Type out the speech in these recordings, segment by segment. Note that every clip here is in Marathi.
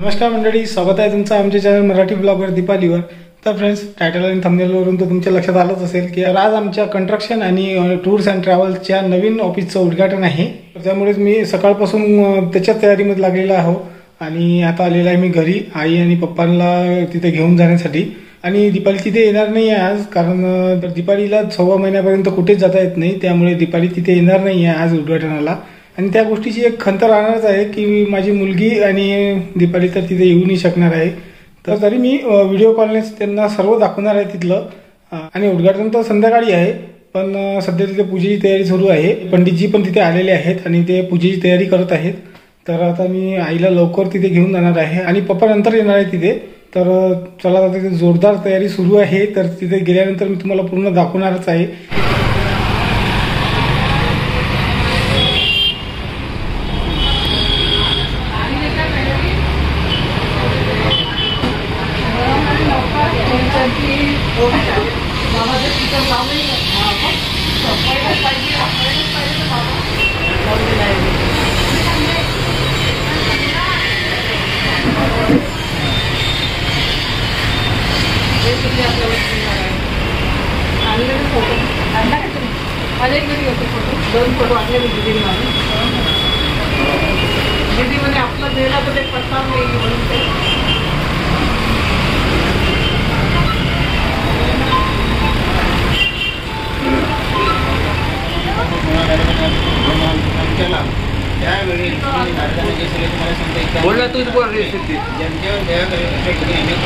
नमस्कार मंडळी, स्वागत आहे तुमचं आमच्या चॅनल मराठी ब्लॉगर दीपालीवर। तर फ्रेंड्स, टायटल आणि थंबनेलवरून तर तुमच्या लक्षात आलंच असेल की आज आमच्या कंस्ट्रक्शन आणि टूर्स अँड ट्रॅव्हल्सच्या नवीन ऑफिसचं उद्घाटन आहे। त्यामुळेच मी सकाळपासून त्याच्याच तयारीमध्ये लागलेला आहे आणि आता आलेला आहे मी घरी आई आणि पप्पांना तिथे घेऊन जाण्यासाठी। आणि दीपाली तिथे येणार नाही आहे आज, कारण दीपालीला 6 महिन्यापर्यंत कुठेच जाता येत नाही, त्यामुळे दीपाली तिथे येणार नाही आहे आज उद्घाटनाला। आणि त्या गोष्टीची एक खंत राहणारच आहे की माझी मुलगी आणि दीपाली तर तिथे येऊ नाही शकणार आहे। तर तरी मी व्हिडिओ कॉलने त्यांना सर्व दाखवणार आहे तिथलं। आणि उद्घाटन तर संध्याकाळी आहे, पण सध्या तिथे पूजेची तयारी सुरू आहे। पंडितजी पण तिथे आलेले आहेत आणि ते पूजेची तयारी करत आहेत। तर आता मी आईला लवकर तिथे घेऊन जाणार आहे आणि पप्पा नंतर येणार आहे तिथे। तर चला, आता तिथे जोरदार तयारी सुरू आहे। तर तिथे गेल्यानंतर मी तुम्हाला पूर्ण दाखवणारच आहे। दोन फोटो आले दीदी मध्ये आपला दिला तर ते पत्ता नाही। बोला तूच बोल रे सिद्धी। जनतेवर दया करेल अशा ठिकाणी अनेक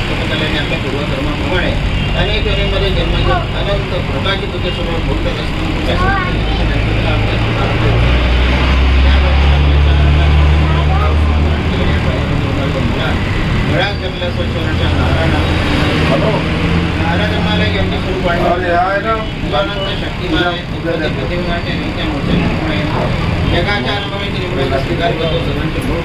कुटुंबालयाने आपल्या पूर्वधर्माप्रमाणे अनेक योनीमध्ये जन्म घेऊन अनंत प्रकारची तुझ्यासमोर भोगत घरात जमल्या स्वच्छवरच्या नारायण जन्माला यांचे स्वरूप अनंत शक्तिमान प्रतिमाच्या रीत्या मोठ्या जगाच्या अनुभवी निर्मितीला स्वीकार करतो। सर्वांचे मूळ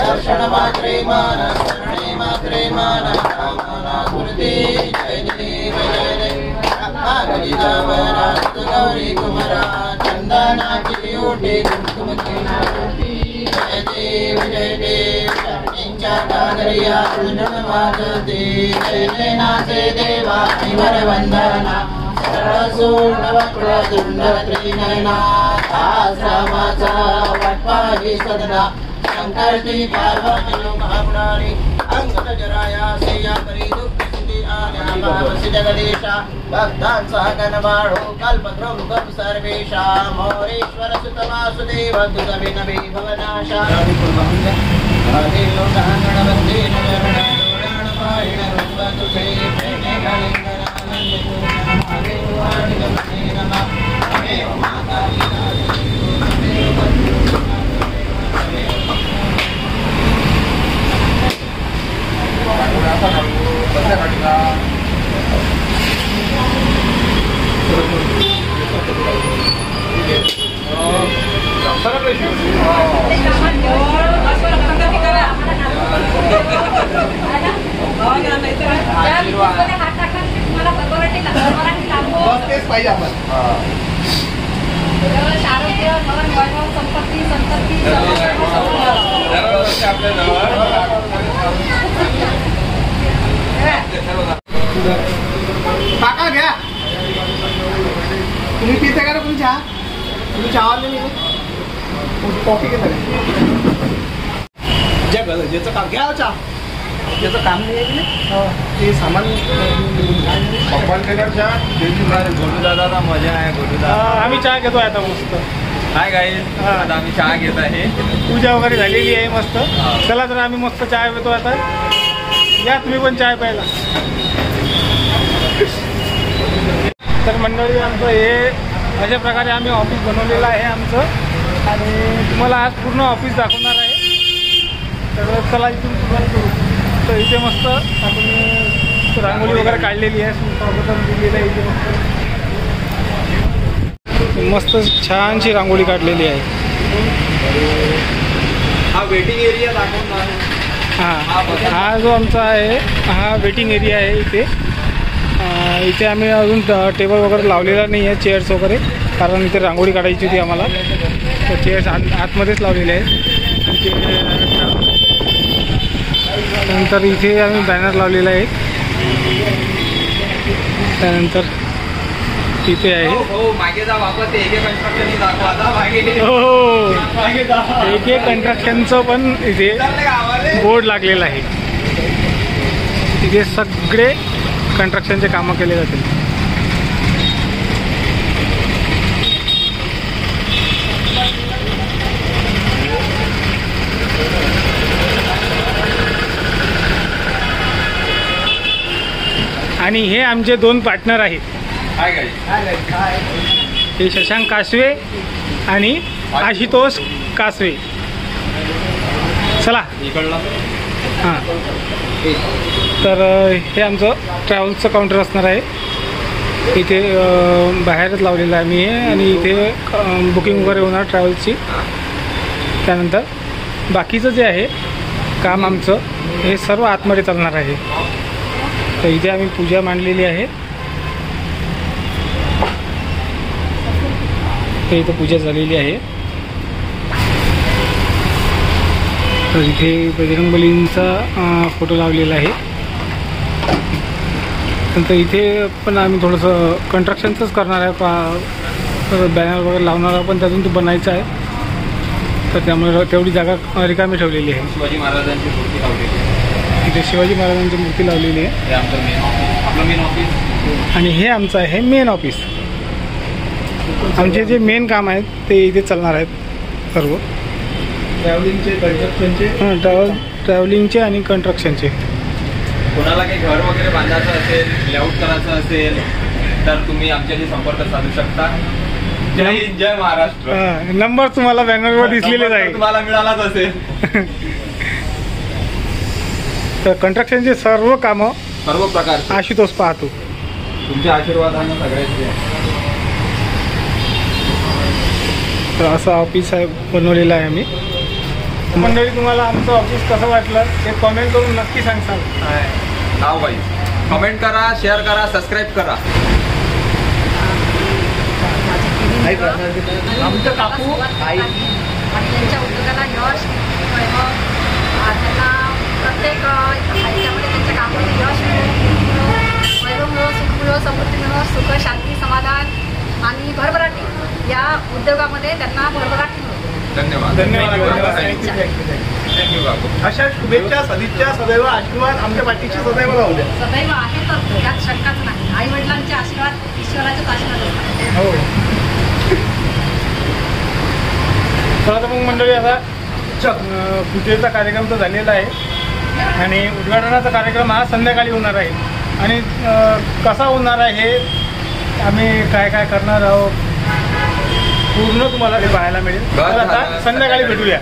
दर्शन मात्रे मान शरणे मात्रे मान कामना कृते जय देव जय देव गौरी कुमारा चंदनाची ओटी कुमकुमची जय देव जय देव निंचा कागरिया सुनन वाजते जय नाचे देवा वर वंदना सरसूर्णवक्रतुण्डत्रिनयना आश्रमाचा वटपाही सदना शंकरती पार्वती महापुराणी अंगजराया सेया परी दुःखिती आल्या भावसी जगदीशा भक्तांचा गणबाळो कल्पद्रुम सर्वेशा मोरेश्वर सुत वासुदेव तुझ विनवी भवनाशा गणपती काका घ्या तुम्ही पिते का तुम्ही चहा तुम्ही चहा कॉफी घेता ज्याचं काम घ्या चहा ज्याचं काम नाही आहे ते सामान दादा मजा आहे गोलूदादा. आम्ही चहा घेतो आता मस्त काय काय आता आम्ही चहा घेत आहे. पूजा वगैरे झालेली आहे मस्त. चला तर आम्ही मस्त चहा पितो आता. या तुम्ही पण चहा प्यायला. तर मंडळी आमचं हे अशा प्रकारे आम्ही ऑफिस बनवलेलं आहे आमचं आणि तुम्हाला आज पूर्ण ऑफिस दाखवणार आहे. तर चला इथून सुरुवात करू. तर इथे मस्त आपण रांगोळी वगैरे काढलेली आहे. स्वागतम दिलेलं आहे इथे मस्त छानशी रांगोळी काढलेली आहे. हा वेटिंग एरिया दाखवणार. हा जो आमचा आहे हा वेटिंग एरिया आहे. इथे आम्ही अजून टेबल वगैरे लावलेला नाही आहे, चेअर्स वगैरे, कारण इथे रांगोळी काढायची होती आम्हाला. तर चेअर्स आतमध्येच लावलेले आहेत. नंतर इथे आम्ही बॅनर लावलेला आहे. त्यानंतर इथे आहे हो एक कन्स्ट्रक्शनचं पण इथे बोर्ड लागलेलं आहे. इथे सगळे कन्स्ट्रक्शनचे कामं केले जातील. आणि हे आमचे 2 पार्टनर आहेत. हे शशांक कासवे आणि आशुतोष कासवे. चला हां. तर हे आमचं ट्रॅव्हल्सचं काउंटर असणार आहे. इथे बाहेरच लावलेलं आहे मी हे आणि इथे बुकिंग वगैरे होणार ट्रॅव्हल्सची. त्यानंतर बाकीचं जे आहे काम आमचं हे सर्व आतमध्ये चालणार आहे. तर इथे आम्ही पूजा मांडलेली आहे. तर इथं पूजा झालेली आहे. तर इथे बजरंगबलींचा फोटो लावलेला आहे. नंतर इथे पण आम्ही थोडंसं कन्स्ट्रक्शनचंच करणार आहे. बॅनर वगैरे लावणार आहे पण त्यातून तो बनायचा आहे. तर त्यामुळे तेवढी जागा रिकामी ठेवलेली आहे. शिवाजी महाराजांची मूर्ती लावलेली आहे. इथे शिवाजी महाराजांची मूर्ती लावलेली आहे. हे आमचं मेन ऑफिस आणि हे आमचं आहे मेन ऑफिस. आमचे जे मेन काम आहेत ते इथे चालणार आहेत सर्व. ट्रॅव्हलिंगचे कन्स्ट्रक्शनचे ट्रॅव्हलिंगचे आणि कन्स्ट्रक्शनचे. कोणाला काही घर वगैरे बांधायचं असेल, लेआउट करायचं असेल तर तुम्ही आमच्याशी संपर्क साधू शकता. जय हिंद, जय महाराष्ट्र. नंबर तुम्हाला बॅनरवर दिसलेले आहे. तुम्हाला मिळालाच असेल. तर कन्स्ट्रक्शनचे सर्व कामं सर्व प्रकारचे आशुतोष पाहतो. तुमच्या आशीर्वादाने सगळ्यांचे. तर असं ऑफिस आहे बनवलेलं आहे आम्ही. मंडळी तुम्हाला आमचं ऑफिस कसं वाटलं हे कमेंट करून नक्की सांगसाल. नाव बाई कमेंट करा, शेअर करा, सबस्क्राईब करा. आमचं काकू आणि त्यांच्या उद्योगाला यश, वैभव, त्यांना प्रत्येक ह्याच्यामध्ये त्यांच्या कामाला यश मिळो, वैभव मिळो, सुख मिळो, समृद्धी मिळो, सुख शांती समाधान आणि भरभराटी या उद्योगामध्ये त्यांना भरभराटी मिळो. धन्यवाद. थँक्यू काकू. अशा शुभेच्छा, सदिच्छा, सदैव आशीर्वाद आमच्या पाठीशी सदैव राहू द्या. सदैव आहे तर यात शंकाच नाही. आई वडिलांचे आशीर्वाद ईश्वराचेच आशीर्वाद असतात. हो. चला तर मग मंडळी, आता पूजेचा कार्यक्रम तर झालेला आहे आणि उद्घाटनाचा कार्यक्रम हा संध्याकाळी होणार आहे. आणि कसा होणार आहे हे आम्ही काय काय करणार आहोत पूर्ण तुम्हाला ते पाहायला मिळेल. तर आता संध्याकाळी भेटूया.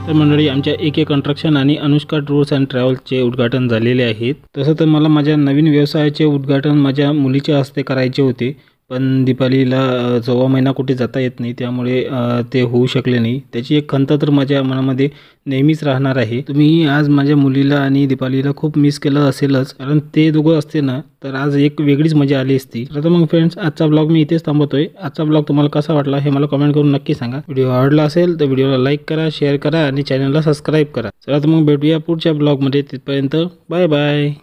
तर मंडळी, आमच्या AK कंस्ट्रक्शन आणि अनुष्का टूर्स अँड ट्रॅव्हल्सचे उद्घाटन झालेले आहेत. तसं तर मला माझ्या नवीन व्यवसायाचे उद्घाटन माझ्या मुलीच्या हस्ते करायचे होते, पण दीपावलीला 14 महिना कुठे जाता येत नाही, त्यामुळे ते होऊ शकले नाही. त्याची एक खंत तर माझ्या मनामध्ये नेहमीच राहणार आहे. तुम्ही आज माझ्या मुलीला आणि दीपावलीला खूप मिस केलं असेलच, कारण ते दोघं असते ना तर आज एक वेगळीच मजा आली असती. तर मग फ्रेंड्स, आजचा ब्लॉग मी इथेच थांबवतोय. आजचा ब्लॉग तुम्हाला कसा वाटला हे मला कमेंट करून नक्की सांगा. व्हिडिओ आवडला असेल तर व्हिडिओला लाईक करा, शेअर करा आणि चॅनलला सबस्क्राईब करा. चला तर मग भेटूया पुढच्या ब्लॉगमध्ये. तिथपर्यंत बाय बाय.